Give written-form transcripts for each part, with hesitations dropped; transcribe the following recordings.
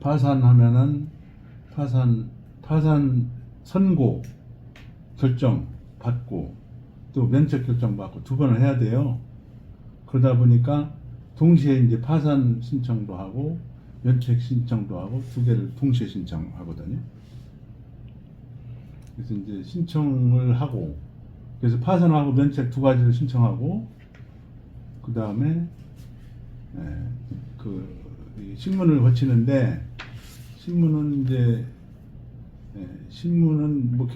파산하면은 파산 선고 결정 받고 또 면책 결정 받고 두 번을 해야 돼요. 그러다 보니까 동시에 이제 파산 신청도 하고 면책 신청도 하고 두 개를 동시에 신청하거든요. 그래서 이제 신청을 하고, 그래서 파산하고 면책 두 가지를 신청하고, 그 다음에 신문을 거치는데, 신문은 이제 신문은 뭐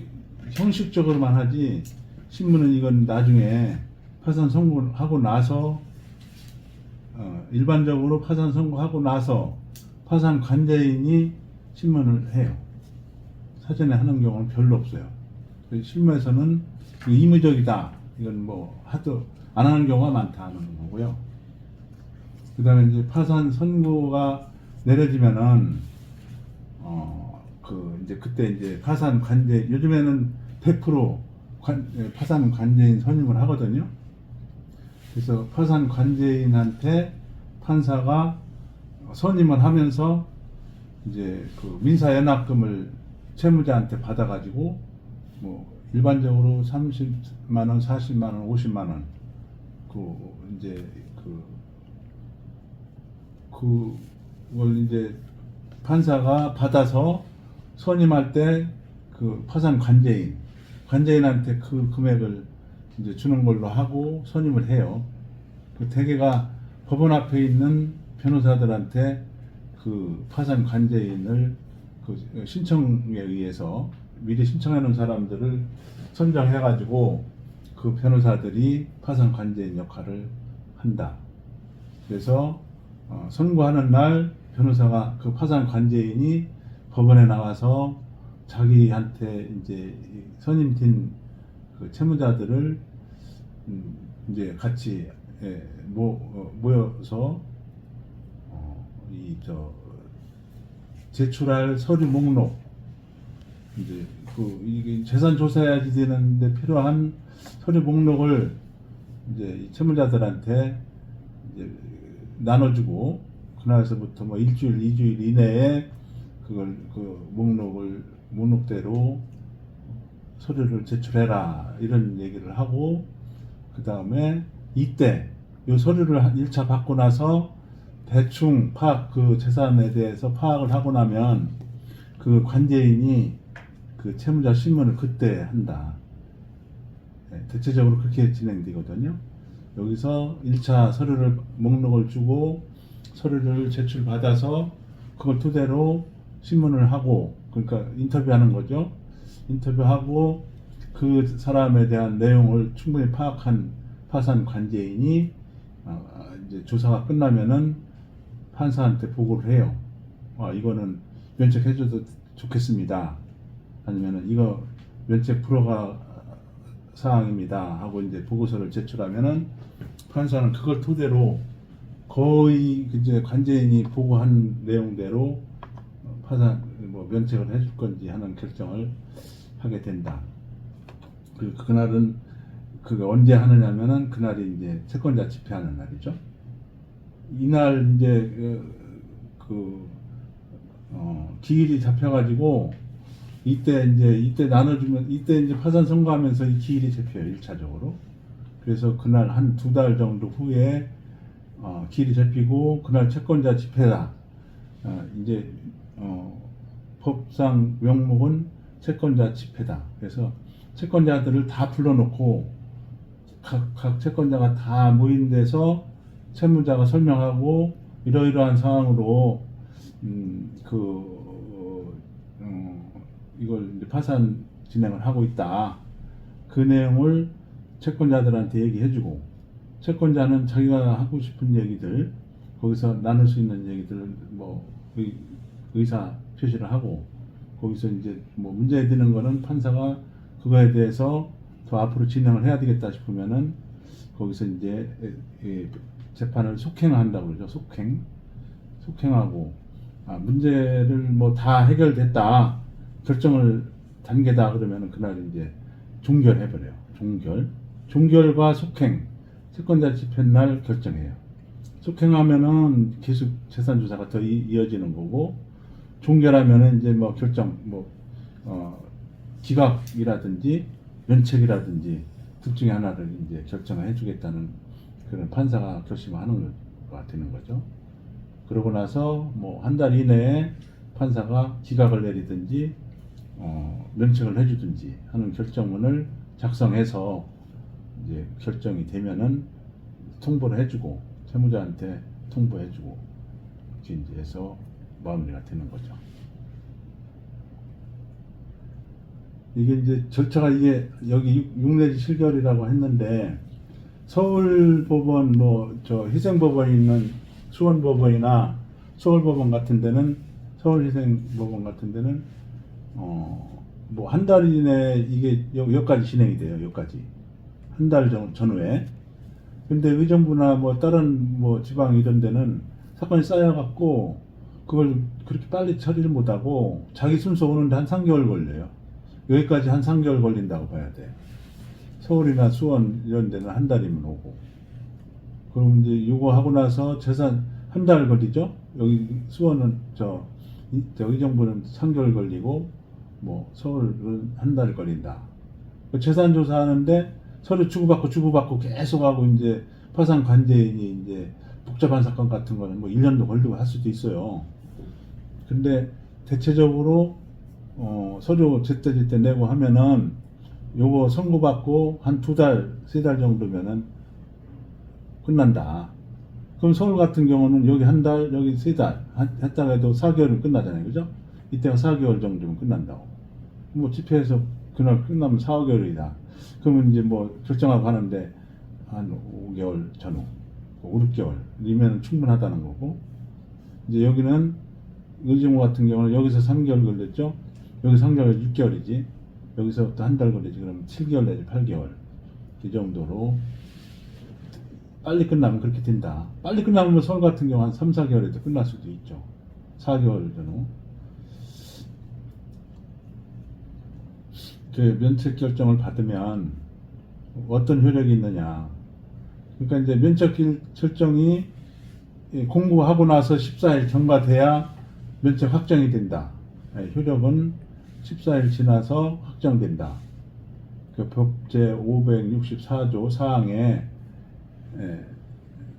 형식적으로만 하지, 신문은 이건 나중에 파산 선고하고 나서 일반적으로 파산 선고하고 나서 파산 관계인이 신문을 해요. 사전에 하는 경우는 별로 없어요. 실무에서는 의무적이다, 이건 뭐 하도 안 하는 경우가 많다는 거고요. 그 다음에 이제 파산 선고가 내려지면은 이제 그때 이제 파산 관계, 요즘에는 100% 파산 관계인 선임을 하거든요. 그래서 파산 관계인한테 판사가 선임을 하면서 이제 그 민사연합금을 채무자한테 받아가지고 뭐 일반적으로 30만 원, 40만 원, 50만 원 그걸 이제 판사가 받아서 선임할 때 그 파산 관계인한테 그 금액을 이제 주는 걸로 하고 선임을 해요. 그 대개가 법원 앞에 있는 변호사들한테 그 파산 관계인을 그 신청에 의해서 미리 신청해 놓은 사람들을 선정해 가지고 그 변호사들이 파산 관계인 역할을 한다. 그래서 선고하는 날 변호사가 그 파산 관계인이 법원에 나와서 자기한테 이제 선임된 그 채무자들을 이제 같이 모여서 제출할 서류 목록, 이제 이게 재산 조사해야지 되는데 필요한 서류 목록을 이제 이 채무자들한테 이제 나눠주고, 그날서부터 뭐 일주일, 2주일 이내에 그걸 그 목록대로 서류를 제출해라, 이런 얘기를 하고, 그 다음에 이때 이 서류를 1차 받고 나서 대충 그 재산에 대해서 파악을 하고 나면 그 관계인이 그 채무자 신문을 그때 한다. 대체적으로 그렇게 진행되거든요. 여기서 1차 서류를 목록을 주고 서류를 제출받아서 그걸 토대로 신문을 하고, 그러니까 인터뷰하는 거죠. 인터뷰하고 그 사람에 대한 내용을 충분히 파악한 파산 관계인이 이제 조사가 끝나면은 판사한테 보고를 해요. 이거는 면책해줘도 좋겠습니다. 아니면은 이거 면책 불허가 사항입니다 하고 이제 보고서를 제출하면은 판사는 그걸 토대로 거의 이제 관계인이 보고한 내용대로 파산 면책을 해줄 건지 하는 결정을 하게 된다. 그리고 그날은 그게 언제 하느냐면은 그날이 이제 채권자 집행하는 날이죠. 이날 이제 기일이 잡혀가지고 이때 나눠주면 이때 이제 파산 선고하면서 이 기일이 잡혀요, 1차적으로. 그래서 그날 한 2달 정도 후에 기일이 잡히고 그날 채권자 집회다. 이제 법상 명목은 채권자 집회다. 그래서 채권자들을 다 불러놓고 각 채권자가 다 모인 데서 채무자가 설명하고 이러이러한 상황으로 이걸 이제 파산 진행을 하고 있다. 그 내용을 채권자들한테 얘기해주고, 채권자는 자기가 하고 싶은 얘기들, 거기서 나눌 수 있는 얘기들을 뭐 의사 표시를 하고, 거기서 이제 뭐 문제 되는 거는 판사가 그거에 대해서 더 앞으로 진행을 해야 되겠다 싶으면은 거기서 이제 재판을 속행한다고 그러죠. 속행하고 문제를 뭐 다 해결됐다, 결정을 단계다 그러면은 그날 이제 종결해버려요. 종결과 속행, 채권자 집행 날 결정해요. 속행하면은 계속 재산 조사가 더 이어지는 거고, 종결하면은 이제 뭐 결정 기각이라든지 면책이라든지 둘 중에 하나를 이제 결정을 해주겠다는 그런 판사가 결심하는 거가 되는 거죠. 그러고 나서 뭐 한 달 이내에 판사가 기각을 내리든지 면책을 해주든지 하는 결정문을 작성해서 이제 결정이 되면은 통보를 해주고 채무자한테 통보해주고 이렇게 이제 해서 마무리가 되는 거죠. 이게 이제 절차가 이게 여기 6 내지 7개월이라고 했는데 서울법원 뭐 저 희생법원이 있는 수원법원이나 서울법원 같은 데는 서울희생법원 같은 데는 뭐 한 달 이내 이게 여기까지 진행이 돼요. 여기까지 한 달 전후에. 근데 의정부나 뭐 다른 뭐 지방 이런 데는 사건이 쌓여갖고 그걸 그렇게 빨리 처리를 못하고 자기 순서 오는데 한 3개월 걸려요. 여기까지 한 3개월 걸린다고 봐야 돼. 서울이나 수원 이런 데는 한 달이면 오고. 그럼 이제 이거 하고 나서 재산 한 달 걸리죠? 여기 수원은 저 의정부는 3개월 걸리고 뭐 서울은 한 달 걸린다. 재산 조사하는데 서류 주고받고 계속 하고 이제 파산 관계인이 이제 복잡한 사건 같은 거는 뭐 1년도 걸리고 할 수도 있어요. 근데 대체적으로 서류 제때 내고 하면은 요거 선고받고 한 2달, 3달 정도면은 끝난다. 그럼 서울 같은 경우는 여기 한 달, 여기 3달 했다가 해도 4개월은 끝나잖아요. 그죠? 이때가 4개월 정도면 끝난다고. 뭐 집회에서 그날 끝나면 4, 5개월이다. 그러면 이제 뭐 결정하고 하는데 한 5개월 전후, 5, 6개월이면 충분하다는 거고. 이제 여기는 의정부 같은 경우는 여기서 3개월 걸렸죠? 여기 3개월 6개월이지. 여기서부터 한 달 걸리지. 그러면 7개월 내지 8개월. 이 정도로 빨리 끝나면 그렇게 된다. 빨리 끝나면 서울 같은 경우 한 3, 4개월에도 끝날 수도 있죠. 4개월 전후. 그 면책 결정을 받으면 어떤 효력이 있느냐. 그러니까 이제 면책 결정이 공부하고 나서 14일 경과돼야 면책 확정이 된다. 효력은 14일 지나서 확정된다. 그 법제 564조 사항에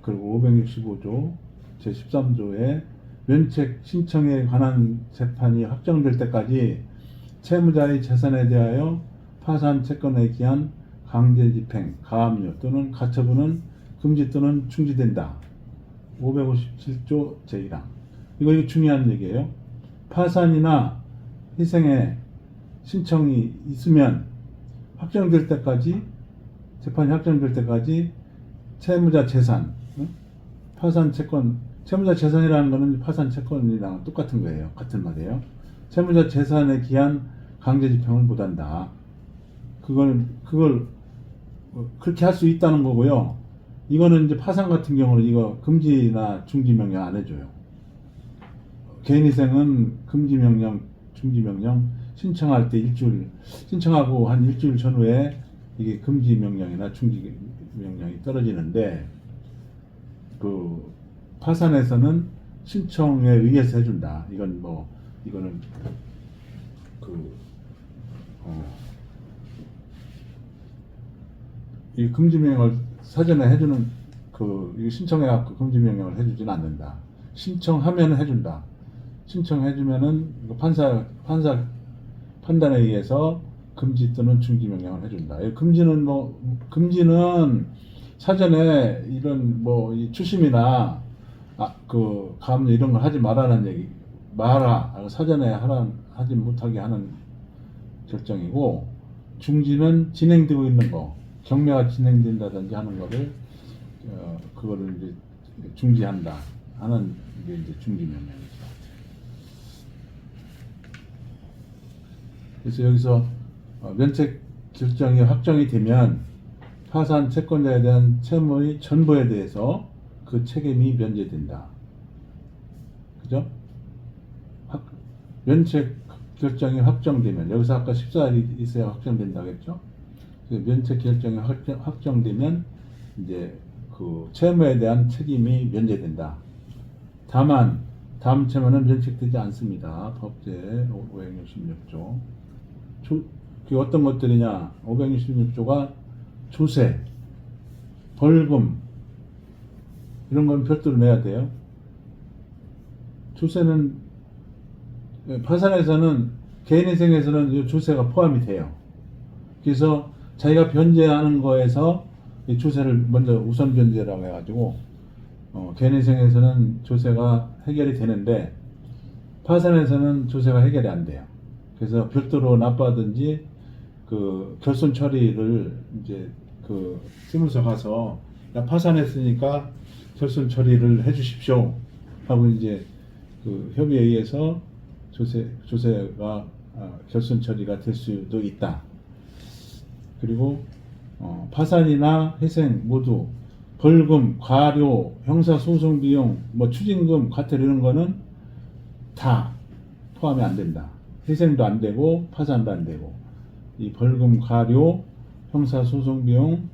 그리고 565조 제13조에 면책 신청에 관한 재판이 확정될 때까지 채무자의 재산에 대하여 파산 채권에 기한 강제 집행, 가압류 또는 가처분은 금지 또는 중지된다. 557조 제1항. 이거 중요한 얘기예요. 파산이나 희생의 신청이 있으면 확정될 때까지, 재판이 확정될 때까지 채무자 재산, 파산 채권, 채무자 재산이라는 것은 파산 채권이랑 똑같은 거예요. 같은 말이에요. 채무자 재산에 기한 강제 집행을 못한다. 그걸 그렇게 할 수 있다는 거고요. 이거는 이제 파산 같은 경우는 이거 금지나 중지 명령 안 해줘요. 개인희생은 금지 명령, 중지 명령 신청할 때 신청하고 한 일주일 전후에 이게 금지 명령이나 중지 명령이 떨어지는데, 그 파산에서는 신청에 의해서 해준다. 이거는 이 금지 명령을 사전에 해주는 이 신청해갖고 금지 명령을 해주지는 않는다. 신청하면 해준다. 신청해주면은 판사 판단에 의해서 금지 또는 중지 명령을 해준다. 금지는 사전에 이런 이 추심이나 그 가압류 이런 걸 하지 말라는 얘기, 사전에 하지 못하게 하는 결정이고, 중지는 진행되고 있는 거, 경매가 진행된다든지 하는 거를 그거를 이제 중지한다 하는 게 이제 중지 명령이죠. 그래서 여기서 면책 결정이 확정이 되면 파산 채권자에 대한 채무의 전부에 대해서 그 책임이 면제된다. 그죠? 면책 결정이 확정되면, 여기서 아까 14일이 있어야 확정된다고 했죠? 면책 결정이 확정되면 이제 그 채무에 대한 책임이 면제된다. 다만 다음 채무는 면책되지 않습니다. 법제 566조. 그 어떤 것들이냐? 566조가 조세, 벌금 이런 건 별도로 내야 돼요. 조세는 파산에서는 개인회생에서는 이 조세가 포함이 돼요. 그래서 자기가 변제하는 거에서 이 조세를 먼저 우선 변제라고 해가지고 개인회생에서는 조세가 해결이 되는데 파산에서는 조세가 해결이 안 돼요. 그래서 별도로 납부하든지 그 결손 처리를 이제 그 세무서 가서 야, 파산했으니까 결손 처리를 해주십시오 하고 이제 그 협의에 의해서 조세가 결손 처리가 될 수도 있다. 그리고 파산이나 회생 모두 벌금, 과료, 형사소송 비용, 뭐 추징금, 과태료 이런 거는 다 포함이 안 된다. 회생도 안 되고 파산도 안 되고 이 벌금, 과료, 형사소송 비용,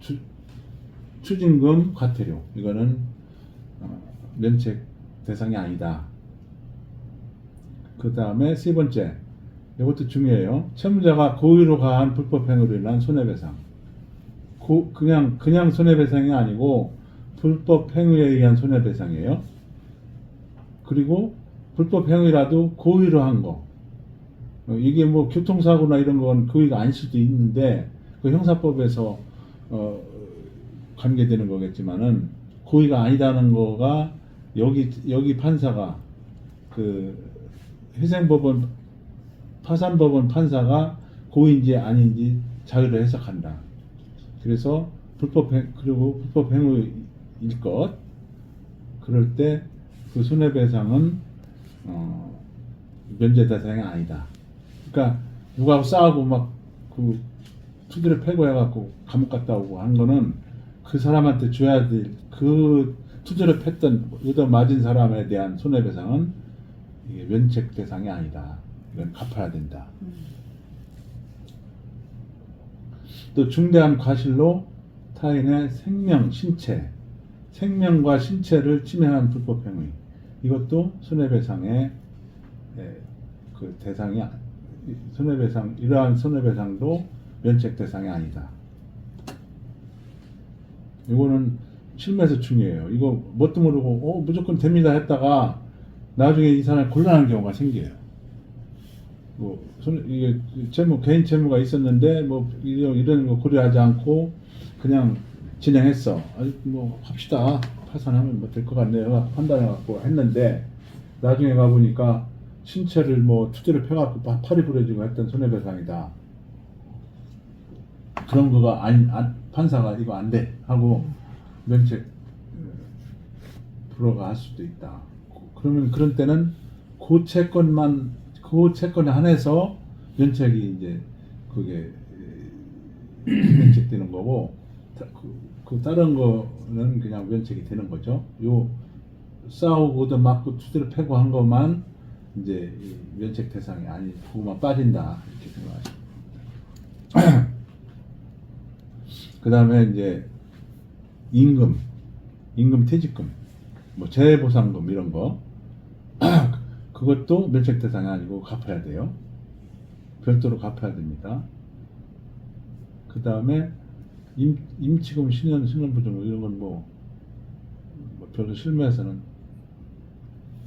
추징금, 과태료 이거는 면책 대상이 아니다. 그 다음에 세 번째, 이것도 중요해요. 채무자가 고의로 가한 불법행위로 인한 손해배상. 그냥 손해배상이 아니고 불법행위에 의한 손해배상이에요. 그리고 불법행위라도 고의로 한 거. 이게 뭐 교통사고나 이런 건 고의가 아닐 수도 있는데 그 형사법에서 관계되는 거겠지만은 고의가 아니다는 거가 여기 판사가 그 회생법원 파산법원 판사가 고의인지 아닌지 자유로 해석한다. 그래서 그리고 불법행위일 것 그럴 때 그 손해배상은 면제 대상이 아니다. 그러니까 누구하고 싸우고 막 그 투기를 패고 해갖고 감옥 갔다 오고 한 거는 그 사람한테 줘야 될 그 투기를 팼던 얻어 맞은 사람에 대한 손해배상은 이게 면책 대상이 아니다. 이건 갚아야 된다. 또 중대한 과실로 타인의 생명, 신체, 생명과 신체를 침해한 불법행위 이것도 손해배상의 그 대상이 이러한 손해배상도 면책 대상이 아니다. 이거는 실무에서 중요해요. 이거 뭣도 모르고 무조건 됩니다 했다가 나중에 이 사람이 곤란한 경우가 생겨요. 이게 개인 채무가 있었는데 이런 거 고려하지 않고 그냥 진행했어. 뭐 합시다. 파산하면 뭐 될 것 같네요. 판단해갖고 했는데 나중에 가보니까 신체를 뭐 투지를 펴갖고 팔이 부러지고 했던 손해배상이다. 그런 거가 판사가 이거 안 돼 하고 면책 불허가 할 수도 있다. 그러면 그런 때는 그 채권에 한해서 면책이 이제 그게 면책되는 거고 그 다른 거는 그냥 면책이 되는 거죠. 요 싸우고도 맞고 투지를 패고 한 것만 이제 면책 대상이 아니 그거만 빠진다 이렇게 생각하시면. 그 다음에 이제 임금, 퇴직금, 뭐 재해보상금 이런 거 그것도 면책 대상이 아니고 갚아야 돼요. 별도로 갚아야 됩니다. 그 다음에 임치금, 신원보증금 이런 건 뭐 별로 실무에서는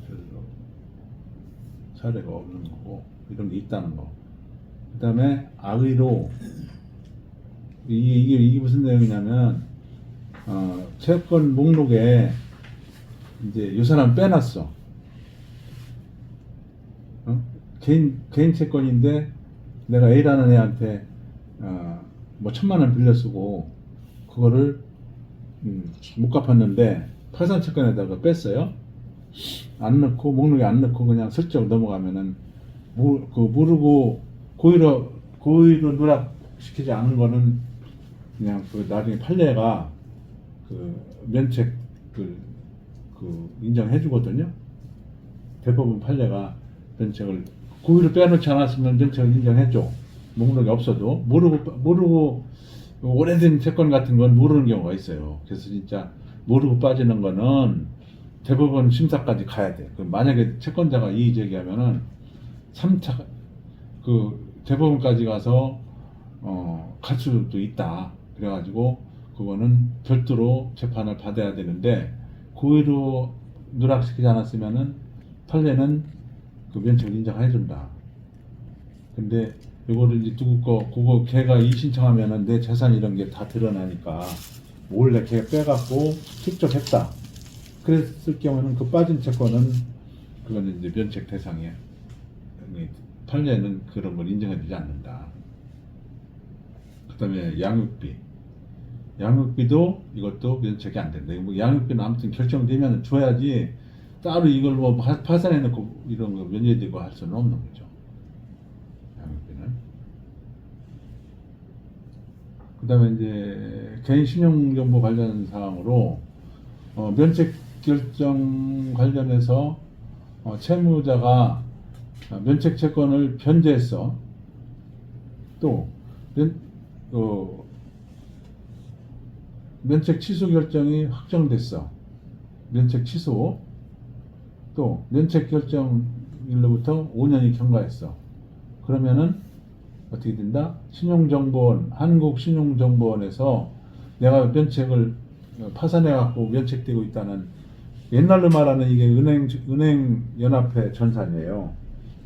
별로 사례가 없는 거고 이런 게 있다는 거. 그 다음에 악의로 이게 무슨 내용이냐면 채권 목록에 이제 이 사람 빼놨어. 개인 채권인데 내가 A라는 애한테 뭐 1,000,000원 빌려 쓰고 그거를 못 갚았는데 파산 채권에다가 뺐어요. 안 넣고 목록에 안 넣고 그냥 슬쩍 넘어가면은 모르고 고의로 누락시키지 않은 거는 그냥 그 나중에 판례가 그 면책 그 인정해 주거든요. 대법원 판례가 면책을 고의로 빼놓지 않았으면 면책을 인정해 줘. 목록이 없어도 모르고 오래된 채권 같은 건 모르는 경우가 있어요. 그래서 진짜 모르고 빠지는 거는 대법원 심사까지 가야 돼. 만약에 채권자가 이의 제기하면은 3차 그 대법원까지 가서 갈 수도 있다. 그래가지고 그거는 별도로 재판을 받아야 되는데 고의로 누락시키지 않았으면은 판례는 그 면책을 인정해준다. 근데 요거를 이제 누구 거 그거 걔가 이의 신청하면은 내 재산 이런 게 다 드러나니까 몰래 걔 빼갖고 직접 했다. 그랬을 경우는 그 빠진 채권은 그거는 이제 면책 대상이에요. 판례는 그런 걸 인정해주지 않는다. 그 다음에 양육비. 양육비도 이것도 면책이 안 된다. 뭐 양육비는 아무튼 결정되면 줘야지 따로 이걸 뭐 파산해놓고 이런 거 면제되고 할 수는 없는 거죠. 양육비는. 그 다음에 이제 개인 신용정보 관련 사항으로 면책 결정 관련해서 채무자가 면책 채권을 변제했어. 또 면책 취소 결정이 확정됐어. 면책 취소. 또 면책 결정일로부터 5년이 경과했어. 그러면은 어떻게 된다? 신용정보원, 한국신용정보원에서 내가 면책을 파산해갖고 면책되고 있다는, 옛날로 말하는 이게 은행연합회 전산이에요.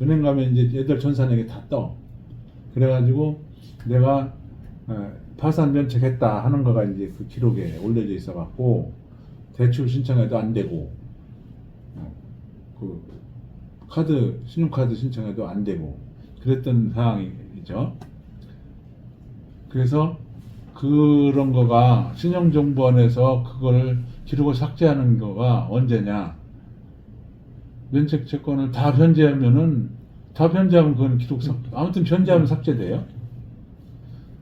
은행 가면 이제 애들 전산에게 다 떠. 그래가지고 내가 파산 면책했다 하는 거가 이제 그 기록에 올려져 있어갖고 대출 신청해도 안 되고, 그 신용카드 신청해도 안 되고 그랬던 상황이죠. 그래서 그런 거가 신용정보원에서 그걸 기록을 삭제하는 거가 언제냐? 면책 채권을 다 변제하면 그건 기록 아무튼 변제하면 삭제돼요.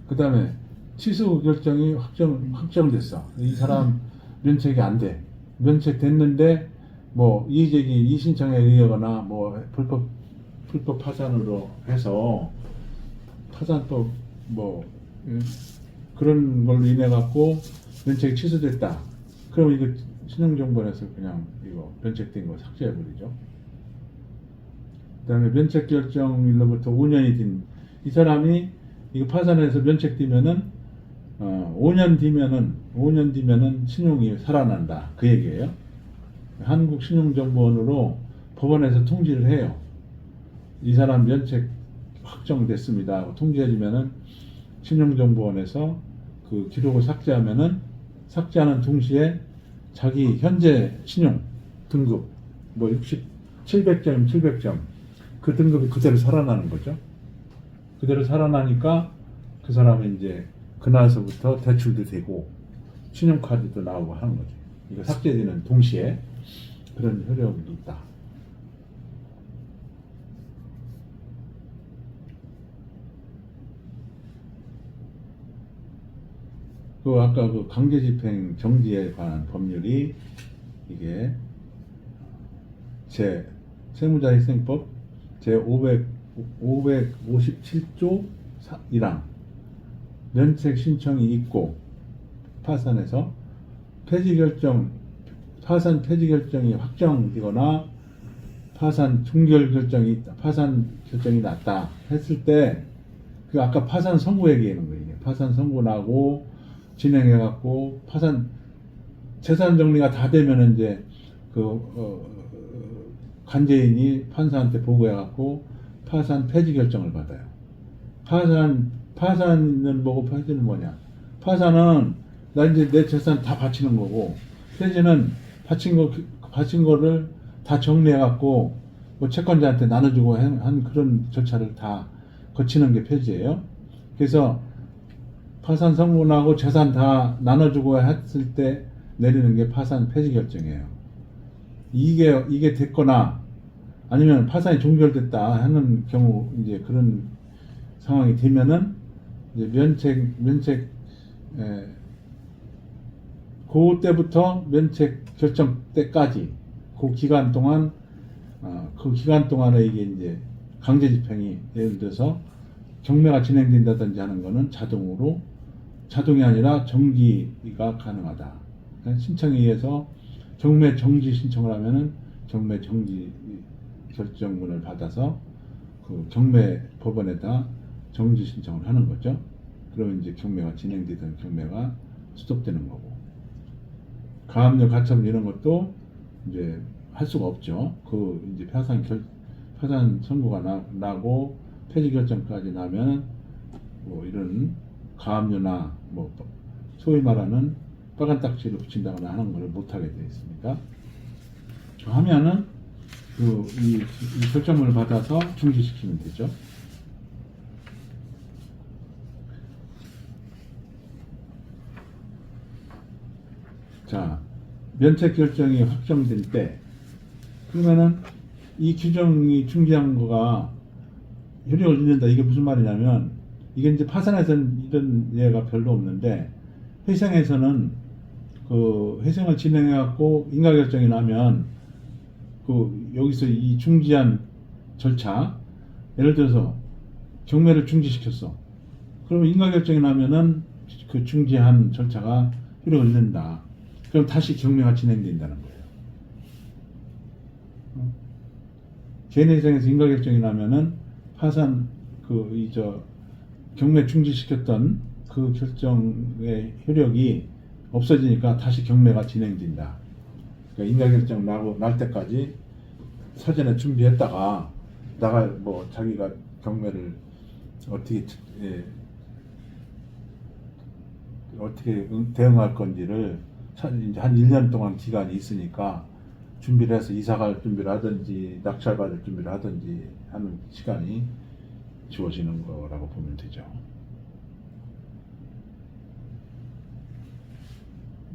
그 다음에 취소 결정이 확정됐어. 이 사람 면책이 안 돼. 면책됐는데 뭐 이의 신청에 의하거나 뭐 불법 파산으로 해서 파산법 뭐 그런 걸로 인해 갖고 면책이 취소됐다. 그럼 이거 신용정보원에서 그냥 이거 면책된 거 삭제해 버리죠. 그다음에 면책 결정일로부터 5년이 된 이 사람이 이거 파산해서 면책되면은 5년 뒤면은 신용이 살아난다. 그 얘기예요. 한국신용정보원으로 법원에서 통지를 해요. 이 사람 면책 확정됐습니다. 통지해주면은 신용정보원에서 그 기록을 삭제하는 동시에 자기 현재 신용 등급 뭐 700점 그 등급이 그대로 살아나는 거죠. 그대로 살아나니까 그 사람은 이제 그날서부터 대출도 되고 신용카드도 나오고 하는 거죠. 이거 삭제되는 동시에 그런 효력이 있다. 그 아까 그 강제집행 정지에 관한 법률이 이게 세무자희생법 제 557조 1항 면책 신청이 있고 파산 폐지 결정이 확정되거나 파산 결정이 났다 했을 때 그 아까 파산 선고 얘기하는 거예요. 파산 선고 나고 진행해갖고 재산 정리가 다 되면 이제 관제인이 판사한테 보고해갖고 파산 폐지 결정을 받아요. 파산은 뭐고 폐지는 뭐냐? 파산은 나 이제 내 재산 다 바치는 거고, 폐지는 바친 거를 다 정리해갖고 뭐 채권자한테 나눠주고 한 그런 절차를 다 거치는 게 폐지예요. 그래서 파산 선고 나고 재산 다 나눠주고 했을 때 내리는 게 파산 폐지 결정이에요. 이게 됐거나 아니면 파산이 종결됐다 하는 경우 이제 그런 상황이 되면은 이제 면책 그때부터 면책 결정 때까지 그 기간 동안에 이게 이제 강제 집행이 예를 들어서 경매가 진행된다든지 하는 거는 자동이 아니라 정기가 가능하다. 신청에 의해서 경매 정지 신청을 하면은 경매 정지 결정문을 받아서 그 경매 법원에다 정지 신청을 하는 거죠. 그러면 이제 경매가 진행되던 경매가 스톱되는 거고, 가압류, 가처분 이런 것도 이제 할 수가 없죠. 그 이제 파산 선고가 나고 폐지 결정까지 나면 뭐 이런 가압류나 뭐 소위 말하는 빨간 딱지를 붙인다거나 하는 것을 못하게 되어 있습니다. 하면은 이 결정문을 받아서 중지시키면 되죠. 자, 면책 결정이 확정된 때, 그러면은 이 규정이 중지한 거가 효력을 잃는다. 이게 무슨 말이냐면, 이게 이제 파산에서는 이런 예가 별로 없는데, 회생에서는 그 회생을 진행해갖고 인가 결정이 나면 그 여기서 이 중지한 절차, 예를 들어서 경매를 중지시켰어. 그러면 인가 결정이 나면은 그 중지한 절차가 효력을 잃는다. 그럼 다시 경매가 진행된다는 거예요. 개인회생에서 인가 결정이 나면은 파산 경매 중지시켰던 그 결정의 효력이 없어지니까 다시 경매가 진행된다. 그러니까 인가 결정 날 때까지 사전에 준비했다가 뭐 자기가 경매를 어떻게 대응할 건지를 이제 한 1년 동안 기간이 있으니까 준비를 해서 이사갈 준비를 하든지 낙찰받을 준비를 하든지 하는 시간이 주어지는 거라고 보면 되죠.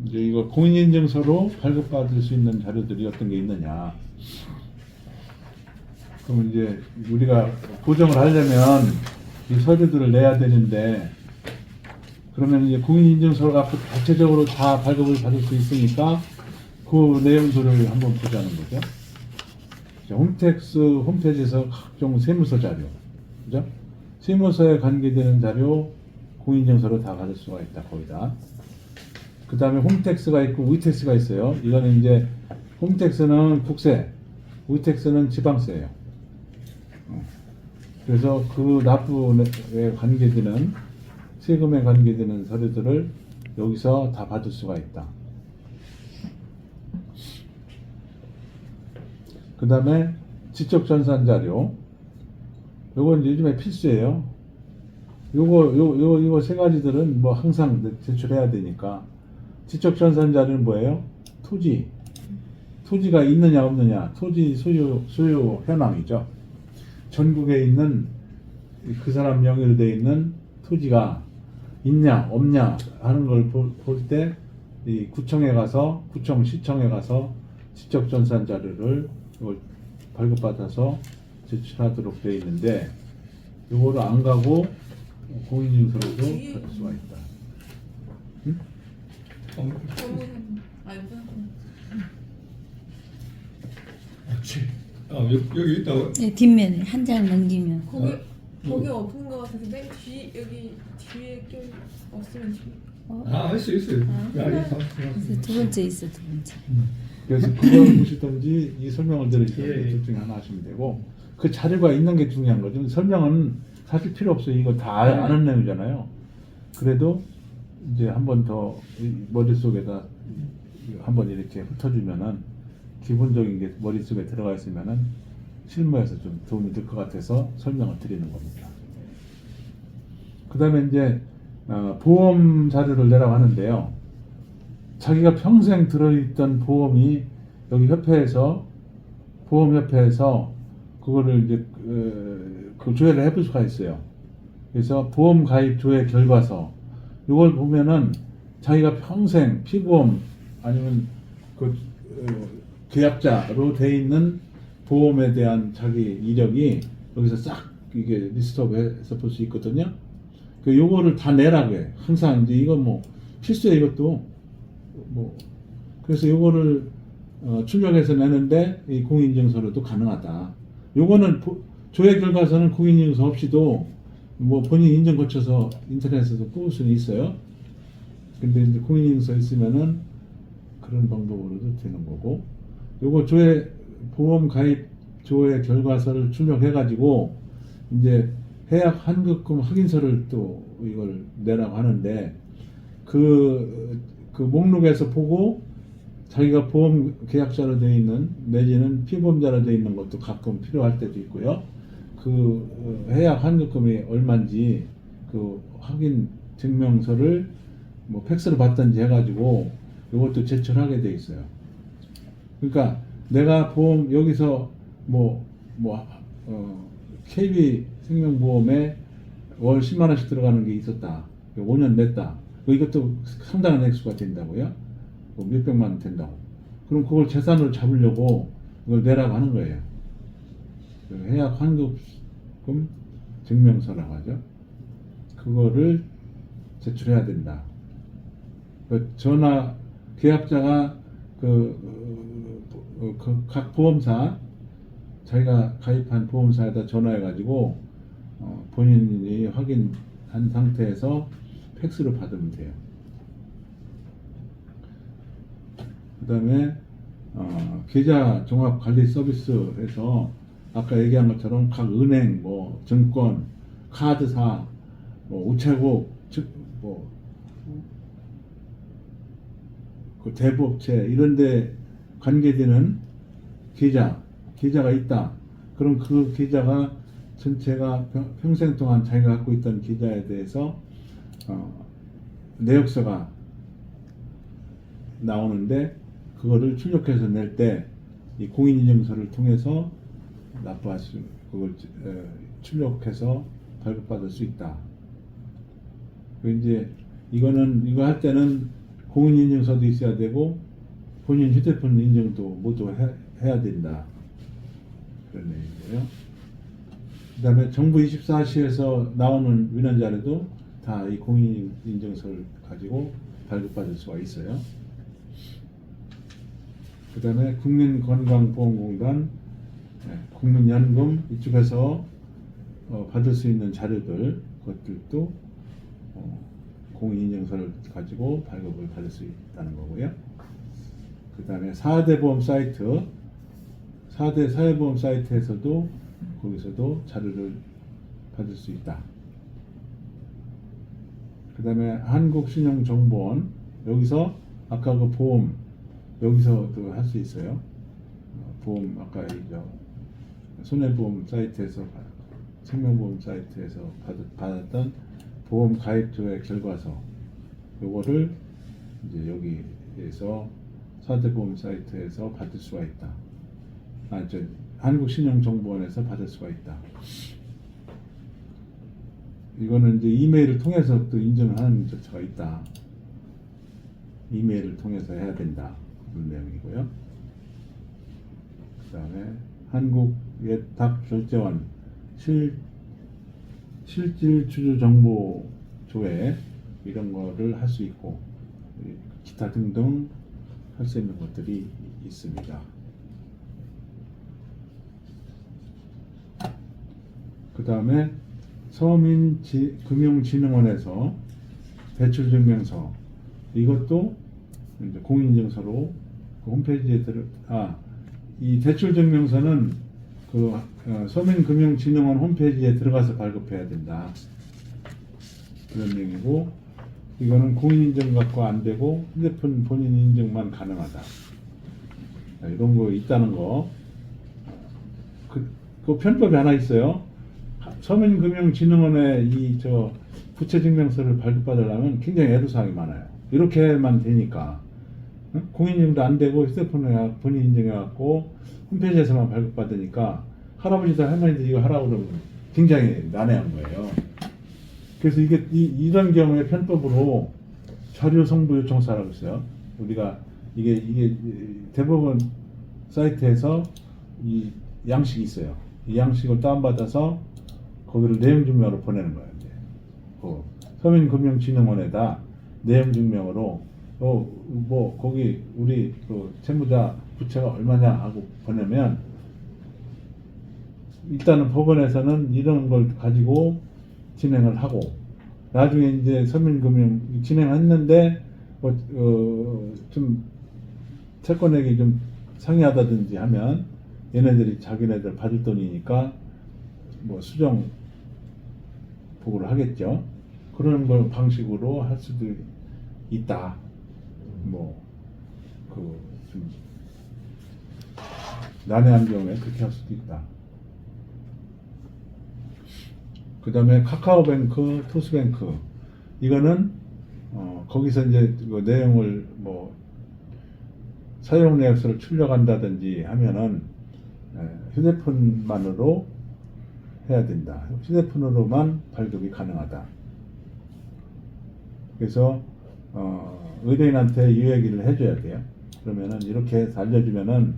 이제 이거 공인인증서로 발급받을 수 있는 자료들이 어떤 게 있느냐. 그럼 이제 우리가 보정을 하려면 이 서류들을 내야 되는데, 그러면 이제 공인인증서가 자체적으로 다 발급을 받을 수 있으니까 그 내용들을 한번 보자는 거죠. 홈택스 홈페이지에서 각종 세무서 자료, 그죠? 세무서에 관계되는 자료 공인인증서로 다 받을 수가 있다, 거의 다. 그 다음에 홈택스가 있고 위택스가 있어요. 이거는 이제 홈택스는 국세, 위택스는 지방세예요. 그래서 그 납부에 관계되는 세금에 관계되는 서류들을 여기서 다 받을 수가 있다. 그 다음에 지적전산 자료, 요건 요즘에 필수예요. 요거 세 가지들은 뭐 항상 제출해야 되니까. 지적전산 자료는 뭐예요? 토지가 있느냐 없느냐, 토지 소유 현황이죠. 전국에 있는 그 사람 명의로 되어 있는 토지가 있냐 없냐 하는 걸 볼 때 이 구청에 가서 시청에 가서 지적전산 자료를 이걸 발급받아서 제출하도록 되어 있는데, 이거를 안 가고 공인인증서로도 받을 수가 있다. 응? 여기 있다고? 네, 뒷면에 한 장 넘기면. 거기 없는 거 같아서 맨 여기 뒤에 좀 없으면 있어요. 그래서 두 번째 있어, 두 번째. 그래서 그걸 보시든지 이 설명을 들으시든지 예. 둘 중에 하나 하시면 되고, 그 자료가 있는 게 중요한 거죠. 설명은 사실 필요 없어요. 이거 다 아는 내용이잖아요. 그래도 이제 한 번 더 머릿속에다 한번 이렇게 훑어주면은, 기본적인 게 머릿속에 들어가 있으면은 실무에서 좀 도움이 될 것 같아서 설명을 드리는 겁니다. 그 다음에 이제 보험 자료를 내라고 하는데요. 자기가 평생 들어있던 보험이 여기 보험협회에서 그거를 이제 그 조회를 해볼 수가 있어요. 그래서 보험 가입 조회 결과서, 이걸 보면은 자기가 평생 피보험 아니면 계약자로 돼 있는 보험에 대한 자기 이력이 여기서 싹 이게 리스트업해서 볼 수 있거든요. 요거를 다 내라고 해. 항상 이제 이건 뭐 필수예요, 이것도. 뭐 그래서 요거를 출력해서 내는데 이 공인인증서로도 가능하다. 요거는 조회 결과서는 공인인증서 없이도 뭐 본인 인증 거쳐서 인터넷에서 뽑을 수는 있어요. 근데 이제 공인인증서 있으면은 그런 방법으로도 되는 거고, 요거 조회 보험 가입 조회 결과서를 출력해 가지고 이제 해약 환급금 확인서를 또 이걸 내라고 하는데, 그 목록에서 보고 자기가 보험 계약자로 되어 있는 내지는 피보험자로 되어 있는 것도 가끔 필요할 때도 있고요. 그 해약 환급금이 얼마인지 그 확인 증명서를 뭐 팩스로 받든지 해가지고 이것도 제출하게 돼 있어요. 그러니까 내가 보험 여기서 KB 생명보험에 월 10만 원씩 들어가는 게 있었다. 5년 냈다. 이것도 상당한 액수가 된다고요. 뭐 몇백만 원 된다고. 그럼 그걸 재산으로 잡으려고 그걸 내라고 하는 거예요. 해약 환급금 증명서라고 하죠. 그거를 제출해야 된다. 전화 계약자가 각 보험사 자기가 가입한 보험사에다 전화해가지고 본인이 확인한 상태에서 팩스로 받으면 돼요. 그 다음에 계좌 종합 관리 서비스에서 아까 얘기한 것처럼 각 은행, 뭐 증권, 카드사, 뭐 우체국, 그 대부업체 이런데 관계되는 계좌가 있다. 그럼 그 계좌가 전체가 평생 동안 자기가 갖고 있던 계좌에 대해서 내역서가 나오는데 그거를 출력해서 낼 때 이 공인인증서를 통해서 납부할 수, 그걸 출력해서 발급받을 수 있다. 이제 이거 할 때는 공인인증서도 있어야 되고 본인 휴대폰 인증도 모두 해야 된다. 그런 얘기고요. 그 다음에 정부 24시에서 나오는 위원자료도 다 이 공인인증서를 가지고 발급받을 수가 있어요. 그 다음에 국민건강보험공단, 국민연금 이쪽에서 받을 수 있는 자료들, 그것들도 공인인증서를 가지고 발급을 받을 수 있다는 거고요. 그 다음에 4대 보험 사이트, 4대 사회보험 사이트에서도 거기서도 자료를 받을 수 있다. 그 다음에 한국신용정보원, 여기서 아까 그 보험 여기서도 할 수 있어요. 보험 아까 손해보험 사이트에서 생명보험 사이트에서 받았던 보험 가입 조회 결과서 요거를 이제 여기에서 4대 보험 사이트에서 받을 수가 있다. 한국신용정보원에서 받을 수가 있다. 이거는 이제 이메일을 통해서 또 인증을 하는 절차가 있다. 이메일을 통해서 해야 된다. 그런 내용이고요. 그 다음에 한국예탁결제원 실질주주 정보 조회 이런 거를 할 수 있고 기타 등등 할 수 있는 것들이 있습니다. 그 다음에 서민금융진흥원에서 대출증명서 이것도 이제 공인인증서로 그 홈페이지에 이 대출증명서는 그 서민금융진흥원 홈페이지에 들어가서 발급해야 된다. 그런 내용이고 이거는 공인인증 갖고 안 되고 휴대폰 본인 인증만 가능하다. 이런 거 있다는 거. 그 편법이 하나 있어요. 서민금융진흥원에 부채증명서를 발급받으려면 굉장히 애로사항이 많아요. 이렇게만 되니까 공인인증도 안 되고 휴대폰에 본인 인증해갖고 홈페이지에서만 발급받으니까 할아버지들 할머니들 이거 하라고 그러면 굉장히 난해한 거예요. 그래서 이런 경우에 편법으로 자료 송부 요청서라고 있어요. 우리가 이게 대법원 사이트에서 이 양식이 있어요. 이 양식을 다운받아서 거기를 내용증명으로 보내는 거예요. 이제 서민금융진흥원에다 내용증명으로 거기 우리 그 채무자 부채가 얼마냐 하고 보내면 일단은 법원에서는 이런 걸 가지고 진행을 하고 나중에 이제 서민금융 진행했는데 좀 채권액이 좀 상이하다든지 하면 얘네들이 자기네들 받을 돈이니까 뭐 수정 보고를 하겠죠. 그런 걸 방식으로 할 수도 있다. 뭐 그 좀 난해한 경우에 그렇게 할 수도 있다. 그 다음에 카카오뱅크, 토스뱅크 이거는 거기서 이제 그 내용을 뭐 사용 내역서를 출력한다든지 하면은 휴대폰만으로 해야 된다. 휴대폰으로만 발급이 가능하다. 그래서 의뢰인한테 이 얘기를 해줘야 돼요. 그러면은 이렇게 알려주면은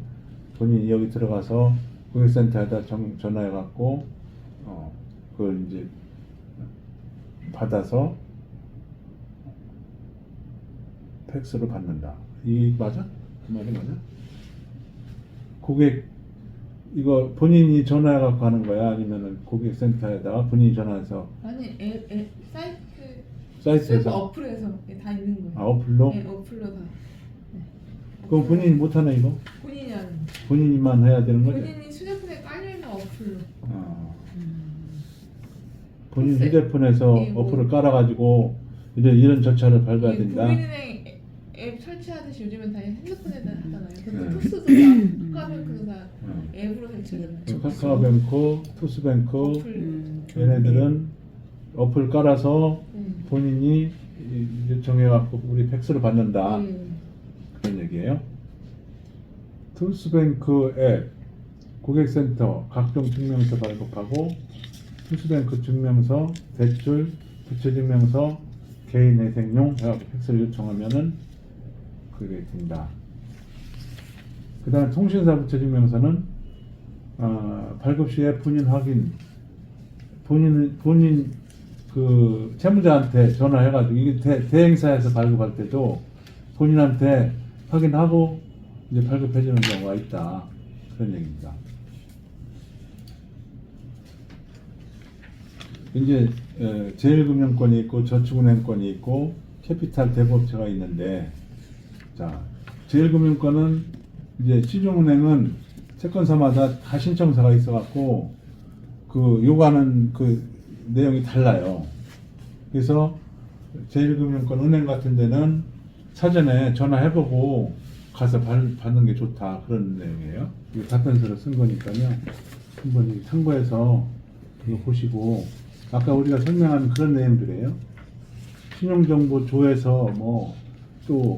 본인이 여기 들어가서 고객센터에다 전화해갖고 그걸 이제 받아서 팩스로 받는다. 이 맞아? 그 말이 맞아? 고객 이거 본인이 전화해갖고 하는 거야? 아니면은 고객센터에다가 본인이 전화해서 아니 사이트 사이트에서 어플에서 다 있는 거예요. 어플로? 네, 어플로 다. 그럼 본인이 못하네 이거? 본인이 하는 거. 본인만 해야 되는 거죠? 본인이 휴대폰에 깔려있는 어플로. 본인 글쎄, 휴대폰에서 예, 뭐. 어플을 깔아가지고 이런 절차를 밟아야 된다. 국민은행 앱 설치하듯이 요즘은 다 핸드폰에다 하잖아요. 근데 네. 토스도 다 카카오뱅크도 다 앱으로 설치하잖아요. 카카오뱅크, 토스뱅크 어플. 얘네들은 어플 깔아서 본인이 요청해갖고 우리 팩스를 받는다. 그런 얘기예요. 토스뱅크 앱, 고객센터 각종 증명서 발급하고 토스뱅크 증명서, 대출, 부채증명서, 개인회생용 해갖고 팩스를 요청하면은 그게 된다. 그 다음에 통신사 부채증명서는 발급 시에 본인 확인, 본인 그 채무자한테 전화해가지고 이게 대행사에서 발급할 때도 본인한테 확인하고 이제 발급해주는 경우가 있다. 그런 얘기입니다. 이제 제일금융권이 있고 저축은행권이 있고 캐피탈 대부업체가 있는데, 자 제일금융권은 이제 시중은행은 채권사마다 다 신청사가 있어갖고 그 요구하는 그 내용이 달라요. 그래서 제일금융권 은행 같은 데는 사전에 전화해보고 가서 받는 게 좋다 그런 내용이에요. 이거 답변서를 쓴 거니까요. 한번 참고해서 이거 보시고 아까 우리가 설명한 그런 내용들이에요. 신용정보조에서 뭐 또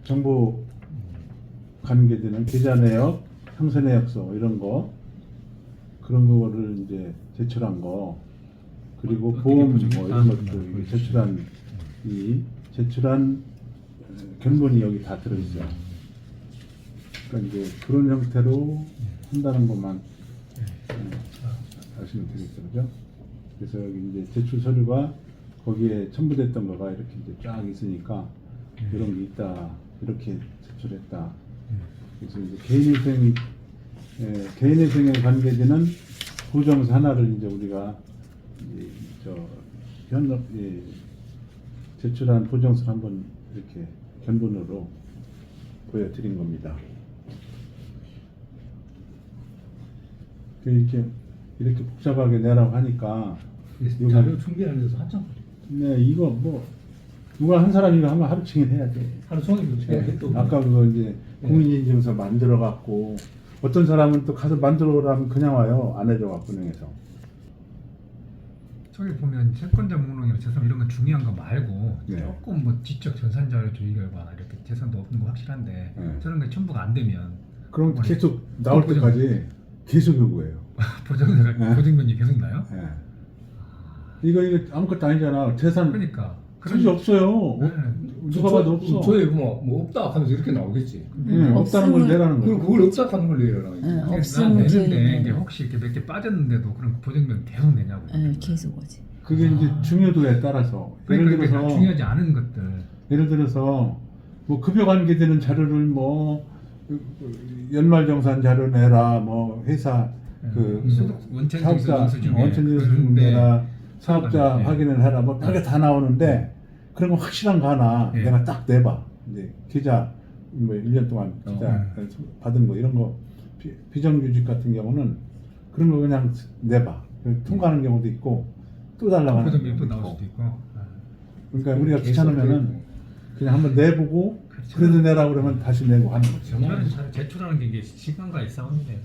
정보 관계되는 계좌내역, 상세내역서 이런 거 그런 거를 이제 제출한 거 그리고 보험 뭐 이런 것도 이게 제출한 견본이 여기 다 들어있어요. 그러니까 이제 그런 형태로 한다는 것만 아시면 되겠죠, 그죠? 그래서 여기 이제 제출 서류가 거기에 첨부됐던 거가 이렇게 이제 쫙 있으니까 이런 게 있다, 이렇게 제출했다. 그래서 이제 개인회생에 관계되는 보정서 하나를 이제 우리가 제출한 보정서를 한번 이렇게 견본으로 보여드린 겁니다. 이렇게 복잡하게 내라고 하니까 자료 준비하는 데서 한참 걸려. 네, 이거 뭐 누가 한 사람이 이거 하면 하루 종일 해야 돼. 하루 종일 해야 돼. 또. 아까 그거 이제 공인인증서 만들어 갖고 어떤 사람은 또 가서 만들어 오라면 그냥 와요. 안 해줘 갖고 은행에서. 저기 보면 채권자 목록이나 재산 이런 건 중요한 거 말고 네. 조금 뭐 지적 전산자료 조회 결과나 이렇게 재산도 없는 거 확실한데 네. 저런 게 첨부가 안 되면 그럼 계속 나올 보정- 때까지 계속 요구해요. 보정서가 네. 보증면이 계속 나요? 네. 이거 아무것도 아니잖아. 재산 그러니까 사실 없어요. 네. 누가 봐도 없어. 저에 뭐 없다 하면서 이렇게 나오겠지. 없다는 걸 없으면- 내라는 그럼 거죠. 그걸 없다 하는 걸 내려라. 응, 난 없으면 내는데 제일 이게 혹시 이렇게 몇 개 빠졌는데도 그런 보증면 계속 내냐고. 계속 오지. 그게 이제 중요도에 따라서 그러니까 이게 다 중요하지 않은 것들. 예를 들어서 뭐 급여 관계되는 자료를 뭐 연말정산 자료 내라, 뭐 회사 그 소득 원천징수 사업자 증수 중에 원천징수 그런데 내라, 사업자 네. 확인을 해라, 뭐 별게 다 나오는데 그런 거 확실한 거 하나 네. 내가 딱 내봐. 이제 계좌 뭐 1년 동안 계좌 받은 거 이런 거 비정규직 같은 경우는 그런 거 그냥 내봐. 통과하는 경우도 있고 또 달라고 하는 부정이 또 경우도 나올 있고. 수도 있고. 그러니까 우리가 계속 귀찮으면은 그리고. 그냥 한번 내보고 그렇죠. 그래도 내라고 그러면 다시 내고 하는 거죠. 저는 잘 제출하는 게 이게 시간과 일상인데